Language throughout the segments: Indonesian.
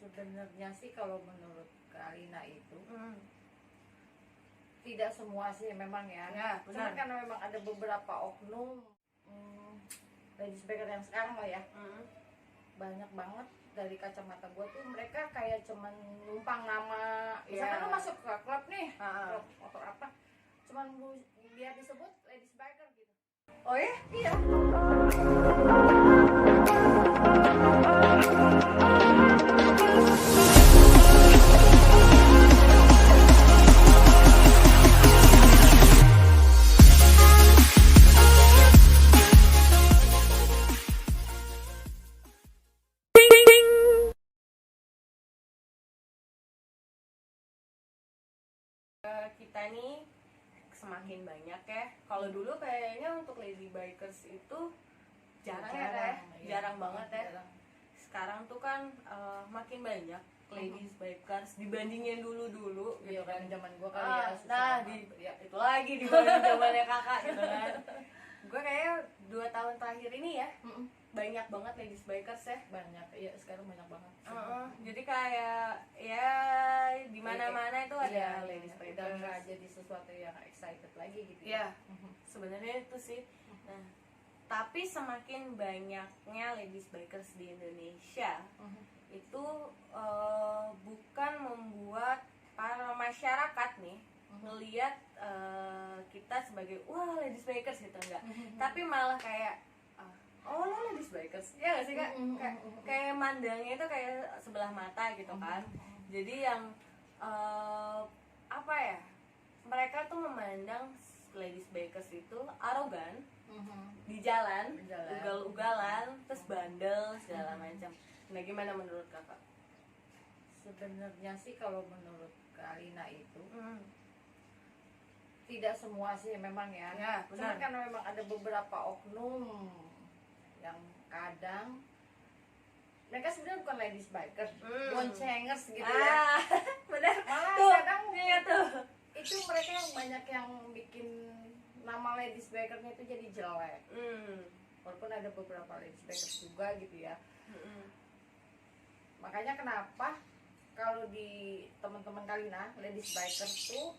Sebenarnya sih kalau menurut Kalina itu tidak semua sih memang ya. Cuman karena memang ada beberapa oknum ladies baker yang sekarang lah ya, banyak banget dari kacamata gue tuh mereka kayak cuman numpang nama. Misalkan lu masuk ke klub nih, klub motor apa, cuman biar disebut ladies baker gitu. Oh ya? Iya. Kita nih semakin banyak ya. Kalau dulu kayaknya untuk lady bikers itu jarang ya, jarang banget ya. Jarang. Sekarang tuh kan makin banyak ladies bikers dibandingin dulu Iya gitu kan kan. zaman gua kali ya. Nah, itu lagi dibanding zamannya kakak gitu kan. Gue kayak 2 tahun terakhir ini ya banyak banget ladies bikers ya. Banyak, iya sekarang banyak banget. Jadi kayak ya di mana-mana itu ada ladies Udah bikers. nggak jadi sesuatu yang excited lagi gitu. Iya, sebenarnya itu sih. Nah, tapi semakin banyaknya ladies bikers di Indonesia itu bukan membuat para masyarakat nih ngelihat kita sebagai wah ladies bikers gitu, enggak. Tapi malah kayak oh lo ladies bikers ya nggak sih kak, kayak mandangnya itu kayak sebelah mata gitu kan. Jadi yang apa ya, mereka tuh memandang ladies bikers itu arogan di jalan, ugal-ugalan, terus bandel segala macam. Nah gimana menurut kakak? Sebenarnya sih kalau menurut Kalina itu tidak semua sih memang ya. Cuman karena memang ada beberapa oknum yang kadang mereka sebenarnya bukan ladies bikers, boncengers gitu ya. Benar. Malah Tuh, kadang iya tuh. itu mereka yang banyak yang bikin nama ladies bikernya itu jadi jelek. Walaupun ada beberapa ladies bikers juga gitu ya. Makanya kenapa kalau di teman-teman Kalina ladies bikers tuh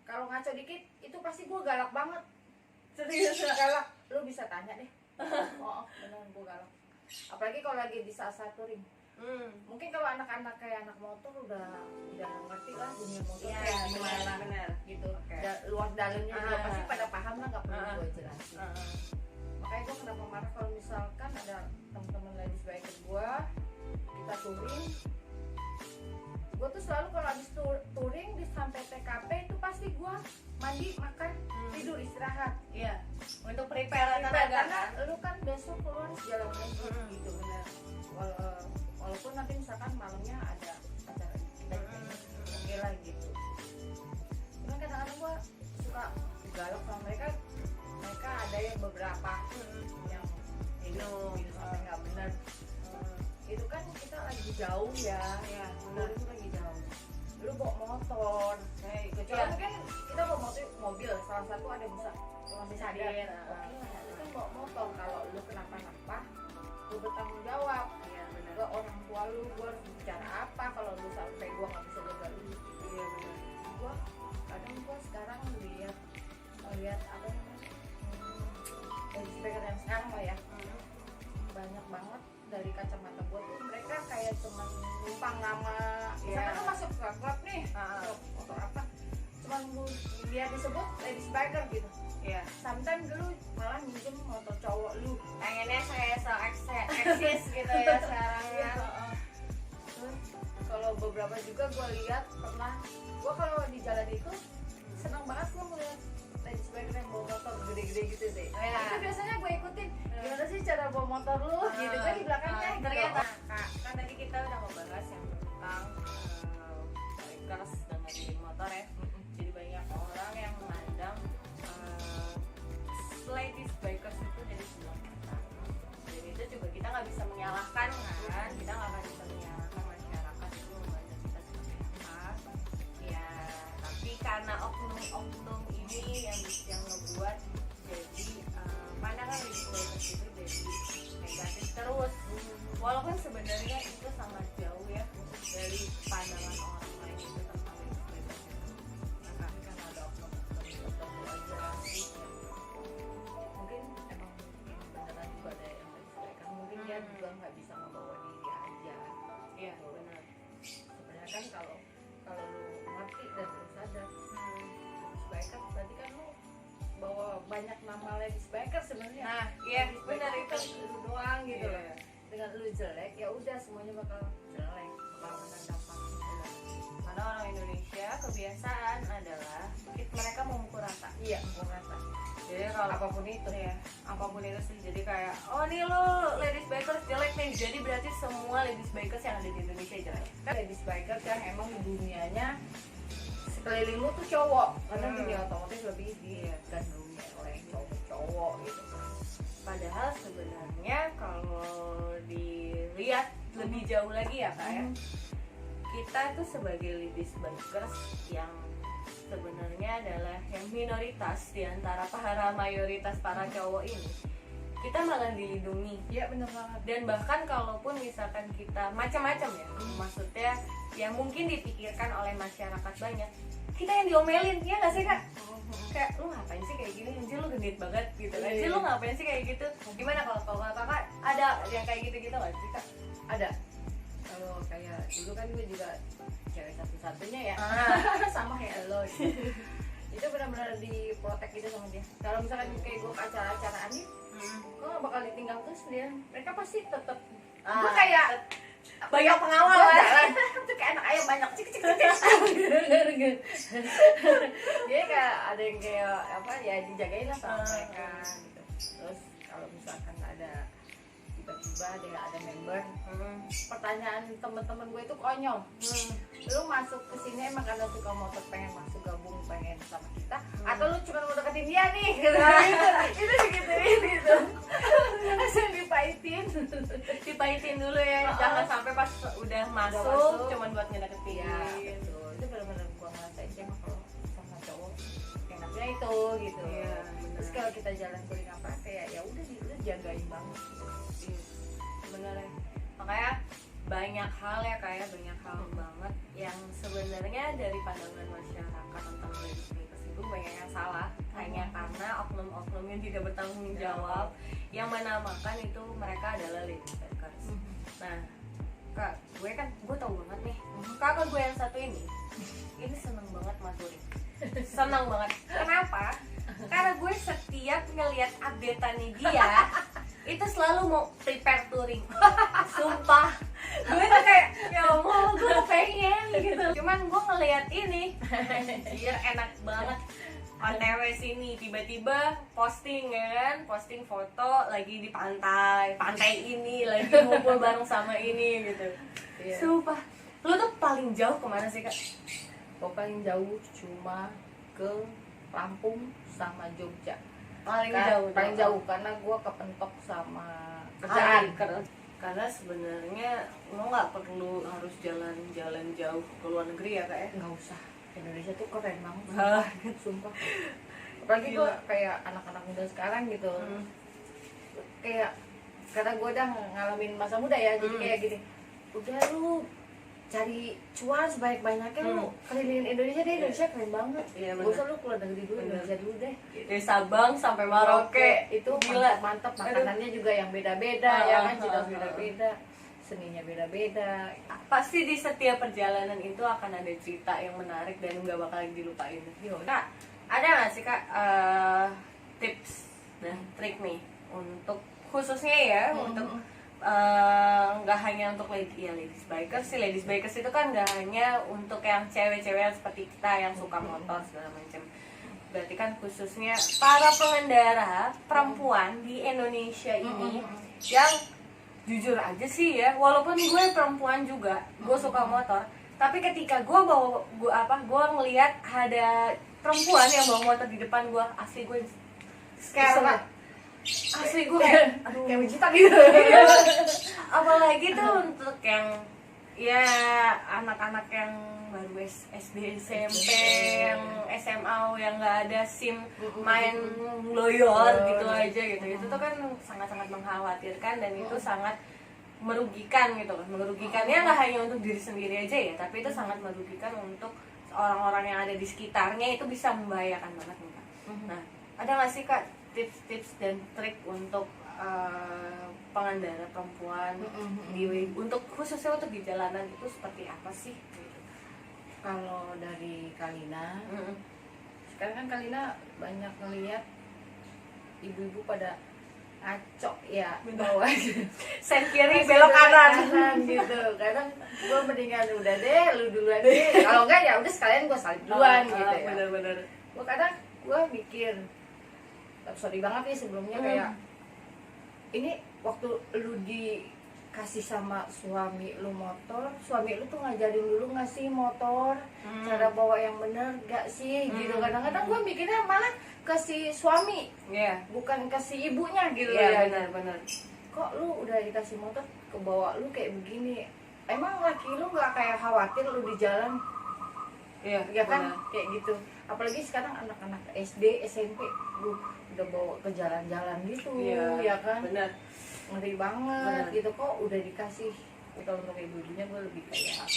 kalau ngaco dikit itu pasti gue galak banget. Serius galak. Lu bisa tanya deh. Oh beneran gue galak. Apalagi kalau lagi di saat-saat touring. Mungkin kalau anak-anak kayak anak motor udah ngerti lah dunia motor kayak gimana gitu. Luar dalamnya juga pasti pada paham lah, nggak perlu gue jelasin. Makanya gue kenapa marah kalau misalkan ada teman-teman ladies biker gue kita touring, gue tuh selalu kalau habis touring di sampai TKP itu pasti gue mandi, makan, tidur, istirahat. Iya. Untuk prepare tenaga karena lu kan besok keluar jalan lagi gitu benar. Walaupun nanti misalkan malamnya ada acara kita oke lah gitu. Cuman kadang-kadang gue suka galak sama mereka ada yang beberapa yang itu sampai nggak benar. Itu kan kita lagi jauh ya benar, itu lagi jauh. Lu bawa motor, kecuali mungkin kita bawa mobil, salah satu ada masih sadar. Oke, lu kan bawa motor, kalau lu kenapa-napa, lu bertanggung jawab. Ke orang tua lu, gue harus bicara apa kalau lu sampai gue nggak bisa jaga lu. Iya benar. Gue kadang sekarang lihat apa namanya ladies baker yang sekarang lah ya, banyak banget dari kacamata gue tuh mereka kayak cuman numpang nama. Misalkan lu masuk ke klub nih, klub motor apa, cuman biar disebut ladies baker gitu. Sometimes dulu malah minjem motor cowok lu, pengennya saya eksis gitu ya sekarang ya. Kalau beberapa juga gue lihat pernah, gue kalau di jalan itu senang banget gue melihat ladies biker yang bawa motor gede-gede gitu deh. Itu biasanya gue ikutin, gimana sih cara bawa motor lu gitu kan di belakangnya. Ternyata kan tadi kita udah membahas yang tentang bikers dan lagi motor ya. Jadi banyak orang yang memandang ladies bikers itu dari sebelah mata. Dan itu juga kita nggak bisa menyalahkan kan, kita nggak akan bisa menyalahkan masyarakat itu memandang kita seperti apa. Ya, tapi karena oknum-oknum ini yang ngebuat jadi pandangan ladies bikers itu jadi negatif terus. Walaupun sebenarnya ladies biker sebenarnya. Nah, iya Ladies benar biker itu. lu doang gitu Iya. loh. Dengan lu jelek ya udah semuanya bakal jelek, bakal kena dampak gitu loh. Karena orang Indonesia kebiasaan adalah mereka memukul rata. Iya, gua rasa. Jadi kalau Apapun itu ya, apapun itu sih. Jadi kayak, oh nih lo ladies bikers jelek nih. Jadi berarti semua ladies bikers yang ada di Indonesia jelek. kan ladies biker kan emang dunianya sekeliling lu tuh cowok karena dunia otomotif lebih digandrungi oleh cowok gitu kan. Padahal sebenarnya kalau dilihat lebih jauh lagi ya kak ya, kita tuh sebagai ladies bikers yang sebenarnya adalah yang minoritas di antara para mayoritas para cowok ini, kita malah dilindungi. Iya bener banget. Dan bahkan kalaupun misalkan kita macam-macam ya, maksudnya yang mungkin dipikirkan oleh masyarakat banyak, kita yang diomelin, ya nggak sih kak? Kayak lu ngapain sih kayak gini, anjir lu genit banget gitu, anjir lu ngapain sih kayak gitu. Gimana kalau kakak ada yang kayak gitu-gitu nggak sih kak? Ada. Kalau kayak dulu kan gue juga cewek satu-satunya ya, sama kayak lo gitu. Itu benar-benar diprotek gitu sama dia. Kalau misalkan kayak gue ke acara-acara ini, gue gak bakal ditinggal terus dia. Mereka pasti tetap. Gue kayak banyak pengawal gua lah. jalan, tuh kayak anak ayam banyak cik. Dia kayak ada yang kayak apa ya dijagain lah sama mereka gitu. Terus kalau misalkan ada tiba-tiba ada member, pertanyaan temen-temen gue itu konyol. Lu masuk ke sini emang karena suka motor, pengen masuk gabung, pengen sama kita, atau lu cuma mau deketin dia nih gitu. Itu digituin gitu. Langsung Dipahitin dulu ya, jangan sampai pas udah masuk cuman buat ngedeketin. Iya, betul. Itu benar-benar gua ngerasain sih emang kalau sama cowok enaknya itu gitu. Iya, Terus kalau kita jalan kuling apa kayak ya udah lu jagain banget gitu. Sebenarnya makanya banyak hal ya kayak banyak hal banget yang sebenarnya dari pandangan masyarakat tentang ladies bikers itu banyak yang salah, hanya karena oknum-oknum yang tidak bertanggung jawab yang menamakan itu mereka adalah ladies bikers. Nah kak, gue tau banget nih kakak gue yang satu ini seneng banget touring, seneng banget. Kenapa? Karena gue setiap ngelihat updateannya dia itu selalu mau prepare touring. Sumpah, gue tuh kayak ya Allah gue pengen gitu. Cuman gue ngelihat ini, anjir enak banget. OTW sini tiba-tiba posting kan, posting foto lagi di pantai ini lagi ngumpul bareng sama ini gitu. Iya. Sumpah, lu tuh paling jauh kemana sih kak? Gue paling jauh cuma ke Lampung sama Jogja. Paling jauh karena gue kepentok sama kerjaan. Karena sebenarnya lo nggak perlu harus jalan-jalan jauh ke luar negeri ya kak ya? Nggak usah. Indonesia tuh keren banget. Sumpah. Apalagi gue kayak anak-anak muda sekarang gitu. Kayak karena gue udah ngalamin masa muda ya, jadi kayak gini. Udah lu cari cuan sebanyak-banyaknya, lu kelilingin Indonesia deh. Indonesia keren banget. Iya, Gak usah lu keluar negeri dulu, Indonesia dulu deh. Dari Sabang sampai Merauke itu gila. mantap. Makanannya juga yang beda-beda ya kan, cita beda-beda, seninya beda-beda. Pasti di setiap perjalanan itu akan ada cerita yang menarik dan nggak bakal dilupain. Kak, ada nggak sih kak tips dan trik nih untuk khususnya ya untuk nggak hanya untuk ladies bikers sih. Ladies bikers itu kan nggak hanya untuk yang cewek-cewek seperti kita yang suka motor segala macam. Berarti kan khususnya para pengendara perempuan di Indonesia ini yang jujur aja sih ya, walaupun gue perempuan juga, gue suka motor, tapi ketika gue ngelihat ada perempuan yang bawa motor di depan gue, asli gue kayak asli gue kayak aduh kayak Wichita gitu. Apalagi tuh untuk yang ya anak-anak yang baru SD SMP yang SMA yang nggak ada SIM, main loyor gitu aja gitu. Itu tuh kan sangat-sangat mengkhawatirkan dan itu sangat merugikan gitu kan. Merugikannya nggak hanya untuk diri sendiri aja ya, tapi itu sangat merugikan untuk orang-orang yang ada di sekitarnya. Itu bisa membahayakan banget nih kak. Nah, ada nggak sih kak tips-tips dan trik untuk pengendara perempuan untuk khususnya untuk di jalanan itu seperti apa sih? Kalau dari Kalina, sekarang kan Kalina banyak ngelihat ibu-ibu pada ngaco ya bawa sen kiri belok kanan gitu. Kadang gue mendingan udah deh lu duluan deh, kalau enggak ya udah sekalian gue salib duluan gitu ya. Bener-bener. Gue kadang gue mikir, sorry banget nih sebelumnya, kayak ini waktu lu dikasih sama suami lu motor, suami lu tuh ngajarin dulu nggak sih motor, cara bawa yang bener gak sih gitu. Kadang-kadang gue mikirnya malah ke si suami, bukan ke si ibunya gitu ya. Benar-benar. Kok lu udah dikasih motor ke bawa lu kayak begini, emang laki lu nggak kayak khawatir lu di jalan? Iya Ya kan, benar. kayak gitu. Apalagi sekarang anak-anak SD, SMP, lu udah bawa ke jalan-jalan gitu, ya kan? Benar. Ngeri banget gitu. Kok udah dikasih. Kalau untuk ibu-ibunya gue lebih kayak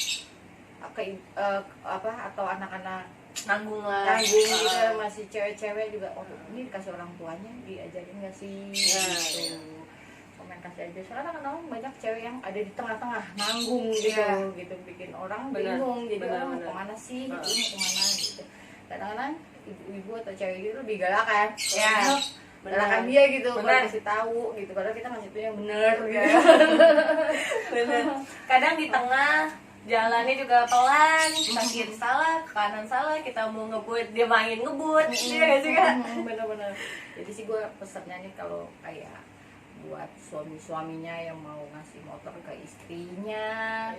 atau anak-anak Nanggung gitu, masih cewek-cewek juga. Oh, ini dikasih orang tuanya diajarin nggak sih? Gitu. Komen kasih aja. Sekarang kan banyak cewek yang ada di tengah-tengah nanggung gitu, bikin orang bingung. Jadi orang mau kemana sih? Gitu, mau kemana gitu. Kadang-kadang ibu-ibu atau cewek gitu lebih galak kan? Galakan dia gitu, kalau kasih tahu gitu. Padahal kita ngasih tuh yang bener gitu. Bener. Kadang di tengah jalannya juga pelan, kiri salah, kanan salah, kita mau ngebut dia main ngebut, iya gak sih Kak? Bener-bener. Jadi sih gue pesannya nih, kalau kayak buat suami-suaminya yang mau ngasih motor ke istrinya,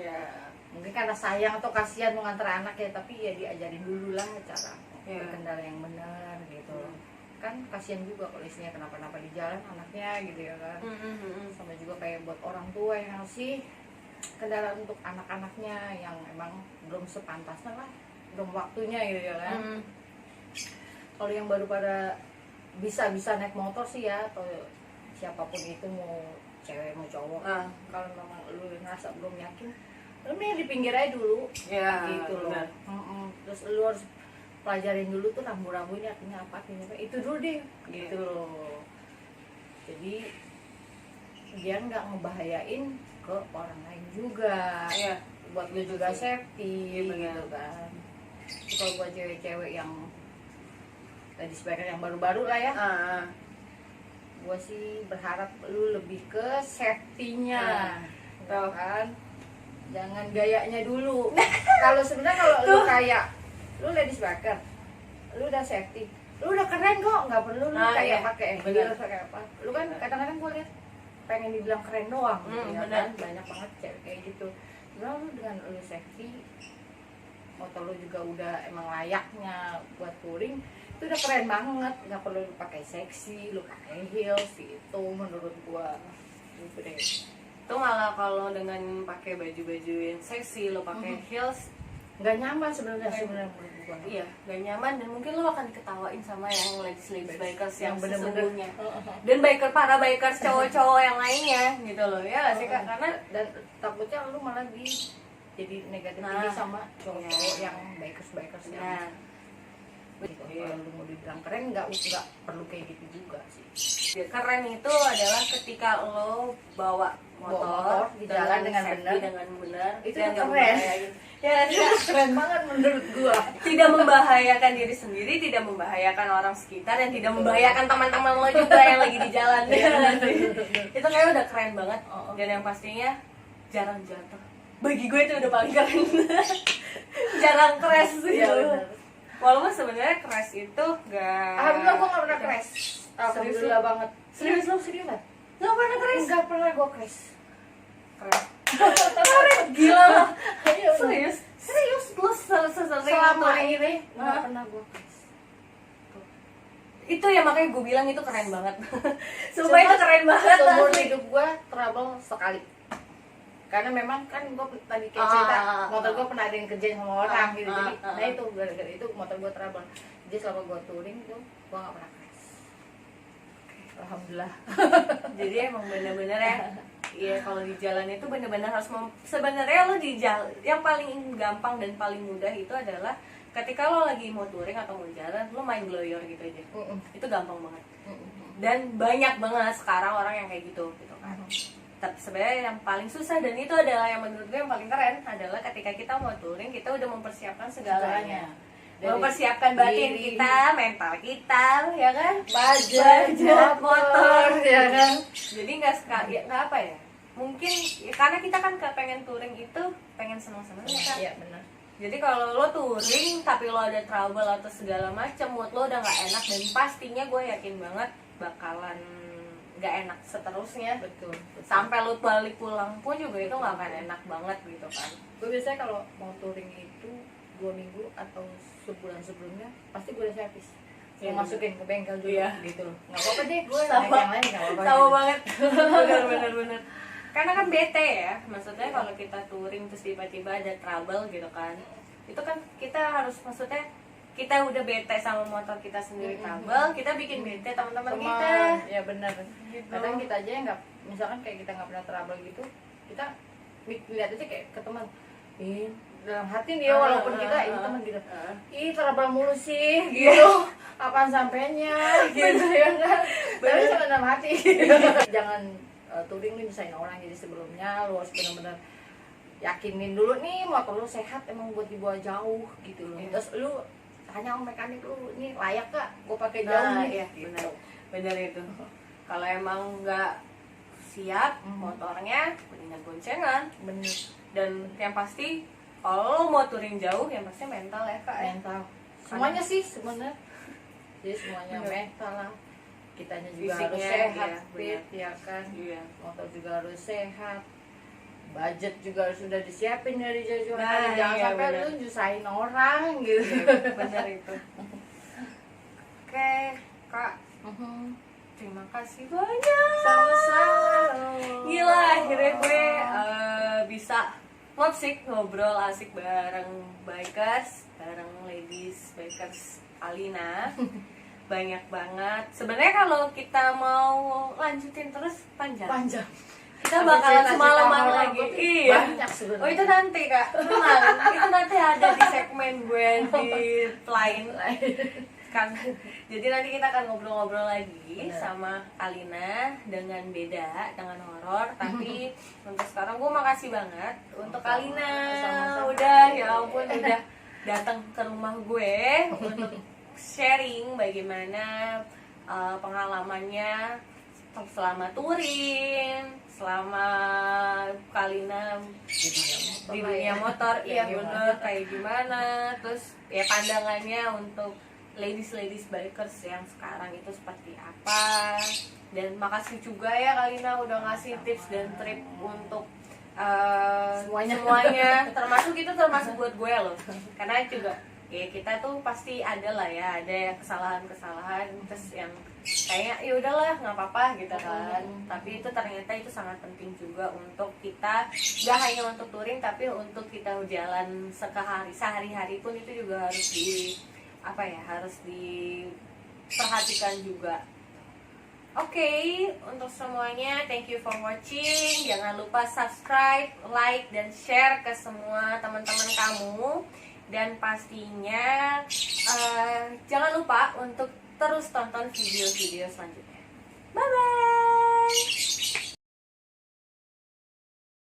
mungkin karena sayang atau kasihan mau nganter anak ya, tapi ya diajarin dulu lah cara berkendara yang benar gitu. Kan kasihan juga kalau istrinya kenapa-napa di jalan anaknya gitu ya kan. Sama juga kayak buat orang tua yang ngasih kendaraan untuk anak-anaknya yang emang belum sepantasnya lah, belum waktunya gitu ya kan. Kalau yang baru pada bisa naik motor sih ya, atau siapapun itu, mau cewek mau cowok, kalau memang lu ngerasa belum yakin, lu nih di pinggir aja dulu gitu loh. Terus lu harus pelajarin dulu tuh rambu-rambu ini artinya apa, itu dulu deh gitu loh. Jadi dia nggak ngebahayain ke orang lain juga, buat lu juga safety gitu kan. Kalau buat cewek-cewek yang tadi sebaiknya yang baru-baru lah ya, gue sih berharap lu lebih ke safety-nya, kan? Jangan gayanya dulu. Kalau sebenarnya kalau lu kayak lu ladies biker, lu udah safety, lu udah keren kok, nggak perlu lu kayak pakai heels kayak apa. Lu kan kadang-kadang gue lihat pengen dibilang keren doang gitu ya kan, banyak banget cewek kayak gitu. Sebenarnya lu dengan lu safety, motor lu juga udah emang layaknya buat touring, itu udah keren banget. Nggak perlu lu pakai seksi, lu pakai heels gitu menurut gua gitu deh. Itu malah kalau dengan pakai baju-baju yang seksi, lo pakai heels nggak nyaman sebenarnya menurut gua. Iya, nggak nyaman, dan mungkin lo akan diketawain sama yang ladies bikers yang sesungguhnya, dan para bikers cowok-cowok yang lainnya gitu loh ya sih Kak. Karena dan takutnya lu malah jadi negatif ini sama cowok-cowok yang bikers yang gitu. Kalau lu mau dibilang keren, nggak perlu kayak gitu juga sih. Keren itu adalah ketika lo bawa motor di jalan dengan benar, itu keren. Ya, keren banget menurut gua. Tidak membahayakan diri sendiri, tidak membahayakan orang sekitar, dan tidak membahayakan teman-teman lo juga yang lagi di jalan. Itu kayak udah keren banget. Dan yang pastinya jarang jatuh. Bagi gue itu udah paling keren. Jarang crash gitu. Walaupun sebenarnya crash itu gak. Alhamdulillah gua gak pernah crash. Alhamdulillah banget. Serius lo? Seriusan? Gak pernah crash? Gak pernah gua crash. Keren, gila lo. Serius lo selama ini gak pernah gua crash. Itu ya makanya gue bilang itu keren banget. Sumpah itu keren banget. Seumur hidup gua trouble sekali. Karena memang kan gue tadi kayak cerita motor gue pernah ada yang kerjain sama orang gitu, jadi nah itu gara-gara itu motor gue trouble. Jadi selama gue touring tuh gue gak pernah crash, alhamdulillah. Jadi emang bener-bener ya, iya kalau di jalan itu bener-bener harus sebenarnya lo di jalan yang paling gampang dan paling mudah itu adalah ketika lo lagi mau touring atau mau jalan, lo main blower gitu aja. Itu gampang banget. Dan banyak banget sekarang orang yang kayak gitu kan. Tapi sebenarnya yang paling susah, dan itu adalah yang menurut gue yang paling keren, adalah ketika kita mau touring, kita udah mempersiapkan segalanya. mempersiapkan batin diri, kita, mental kita, ya kan? budget, motor, ya kan. Jadi nggak sekali, nggak apa ya? Mungkin ya, karena kita kan pengen touring itu pengen senang-senang ya kan? Iya benar. Jadi kalau lo touring tapi lo ada trouble atau segala macam, mood lo udah nggak enak dan pastinya gue yakin banget bakalan nggak enak seterusnya. Betul. Sampai lo balik pulang pun juga itu nggak akan enak banget gitu kan. Gue biasanya kalau mau touring itu 2 minggu atau sebulan sebelumnya pasti gue udah servis. Iya, Mau masukin ke bengkel dulu iya. gitu. Nggak apa-apa deh, gue Sama. naik yang lain nggak apa-apa. Sama gitu. banget. Bener. Karena kan bete ya, maksudnya kalau kita touring terus tiba-tiba ada trouble gitu kan, itu kan kita harus, maksudnya kita udah bete sama motor kita sendiri trouble, kita bikin bete teman-teman kita. Ya benar. Gitu. Kadang kita aja yang nggak, misalkan kayak kita nggak pernah trouble gitu, kita lihat aja kayak ke teman. Dalam hati nih walaupun kita ini teman gitu. Ih trouble mulu sih gitu. Apaan sampainya gitu ya kan. Tapi cuma dalam hati. Jangan touring nih misain orang, jadi sebelumnya lu harus benar-benar yakinin dulu nih motor lu sehat emang buat dibawa jauh gitu loh. Terus lu tanya sama mekanik lu, ini layak gak gue pakai jauh nih? Iya, Gitu. benar itu. Kalau emang nggak siap motornya, mendingan boncengan. Bener. Dan yang pasti kalau lo mau touring jauh, yang pasti mental ya kak. Mental. Semuanya sih sebenarnya. Jadi semuanya Bener. mental lah. Kitanya juga Fisiknya, harus sehat, iya, fit ya kan. Iya. Motor juga harus sehat. Budget juga harus sudah disiapin dari jauh-jauh Nah, hari. Jangan iya, sampai bener. lu nyusahin orang gitu. Benar itu. Oke kak, terima kasih banyak. Sama-sama. Gila, akhirnya gue bisa ngobrol asik bareng bikers, bareng ladies bikers Alina. Banyak banget. Sebenarnya kalau kita mau lanjutin terus panjang. Kita Tapi bakalan cerita-cerita semalaman orang lagi. tuh Iya. banyak sebenarnya. Oh itu nanti kak, tenang. Itu nanti ada di segmen gue di lain kan. Jadi nanti kita akan ngobrol-ngobrol lagi sama Alina dengan beda, dengan horor. Tapi untuk sekarang gue makasih banget untuk Alina. Sama-sama. Udah ya ampun udah datang ke rumah gue untuk sharing bagaimana pengalamannya selama touring, selama Kalina di dunia motor, iya bener kayak gimana, terus ya pandangannya untuk ladies bikers yang sekarang itu seperti apa. Dan makasih juga ya Kalina udah ngasih tips dan trik untuk semuanya termasuk itu termasuk buat gue loh, karena juga ya kita tuh pasti ada lah ya, ada kesalahan terus yang kayaknya ya udahlah nggak apa-apa gitu kan, tapi itu ternyata itu sangat penting juga untuk kita, nggak hanya untuk touring tapi untuk kita jalan sehari-hari pun itu juga harus harus diperhatikan juga. Oke, untuk semuanya thank you for watching. Jangan lupa subscribe, like, dan share ke semua teman-teman kamu. Dan pastinya jangan lupa untuk terus tonton video-video selanjutnya. Bye-bye!